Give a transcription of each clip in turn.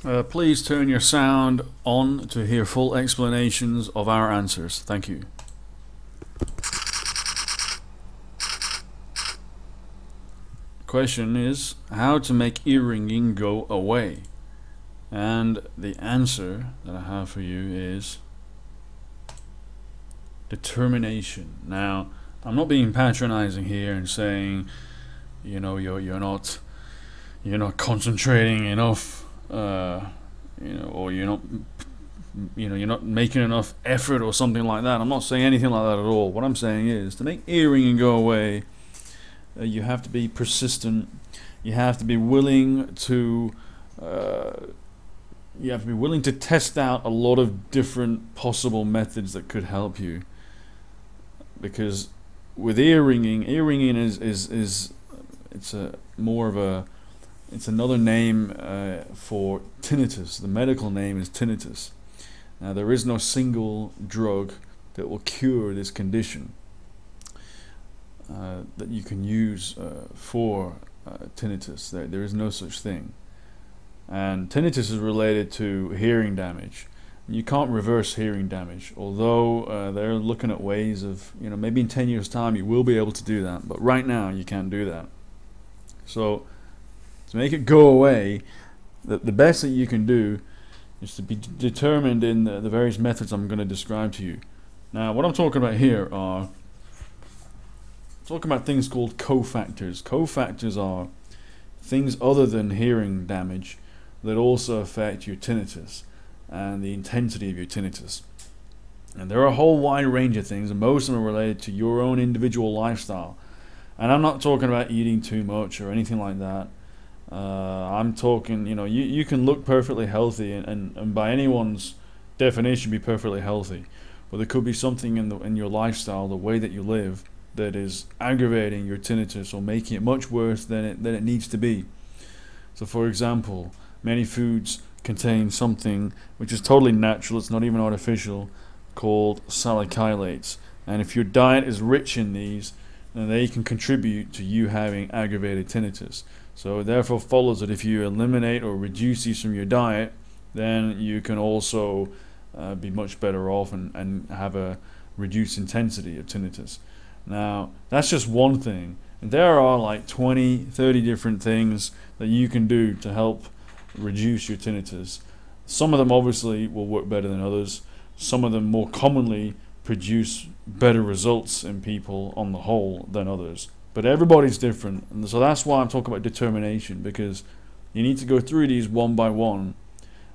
Please turn your sound on to hear full explanations of our answers. Thank you. Question is how to make ear ringing go away, and the answer that I have for you is determination. Now, I'm not being patronizing here and saying, you know, you're not concentrating enough, or you're not making enough effort or something like that. I'm not saying anything like that at all. What I'm saying is to make ear ringing go away, you have to be persistent. You have to be willing to test out a lot of different possible methods that could help you. Because with ear ringing is it's another name for tinnitus. The medical name is tinnitus. Now, there is no single drug that will cure this condition that you can use for tinnitus. There is no such thing. And tinnitus is related to hearing damage. You can't reverse hearing damage, although they're looking at ways of, maybe in 10 years' time you will be able to do that, but right now you can't do that. So to make it go away, the best that you can do is to be determined in the various methods I'm going to describe to you. Now, what I'm talking about here are things called cofactors. Cofactors are things other than hearing damage that also affect your tinnitus and the intensity of your tinnitus. And there are a whole wide range of things, and most of them are related to your own individual lifestyle. And I'm not talking about eating too much or anything like that. I'm talking, you can look perfectly healthy and by anyone's definition be perfectly healthy, but there could be something in your lifestyle, the way that you live, that is aggravating your tinnitus or making it much worse than it needs to be. So, for example, many foods contain something which is totally natural, it's not even artificial, called salicylates. And if your diet is rich in these, then they can contribute to you having aggravated tinnitus. So it therefore follows that if you eliminate or reduce these from your diet, then you can also be much better off and have a reduced intensity of tinnitus. Now, that's just one thing. And there are like 20, 30 different things that you can do to help reduce your tinnitus. Some of them obviously will work better than others. Some of them more commonly produce better results in people on the whole than others. But everybody's different. And so that's why I'm talking about determination, because you need to go through these one by one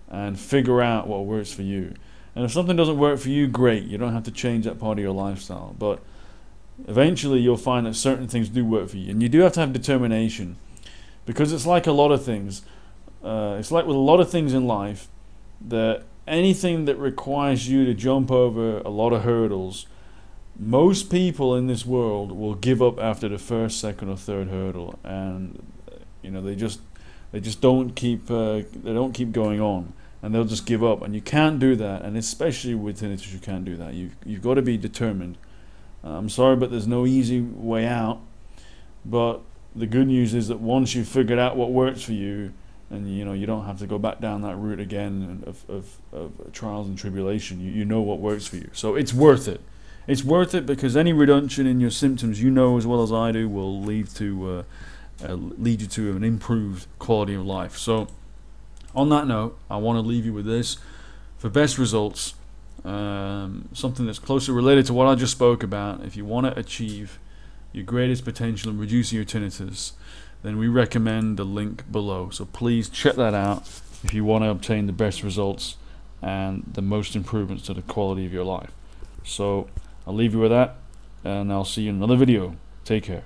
and figure out what works for you. And if something doesn't work for you, great. You don't have to change that part of your lifestyle. But eventually you'll find that certain things do work for you. And you do have to have determination, because it's like a lot of things. It's like with a lot of things in life, that anything that requires you to jump over a lot of hurdles, most people in this world will give up after the first, second, or third hurdle, and they just don't keep going on, and they'll just give up. And you can't do that, and especially with tinnitus, you can't do that. You've got to be determined. I'm sorry, but there's no easy way out. But the good news is that once you've figured out what works for you, and you don't have to go back down that route again of trials and tribulation. You know what works for you, so it's worth it. It's worth it because any reduction in your symptoms, as well as I do, will lead you to an improved quality of life. So, on that note, I want to leave you with this: for best results, something that's closely related to what I just spoke about. If you want to achieve your greatest potential in reducing your tinnitus, then we recommend the link below. So please check that out if you want to obtain the best results and the most improvements to the quality of your life. So I'll leave you with that, and I'll see you in another video. Take care.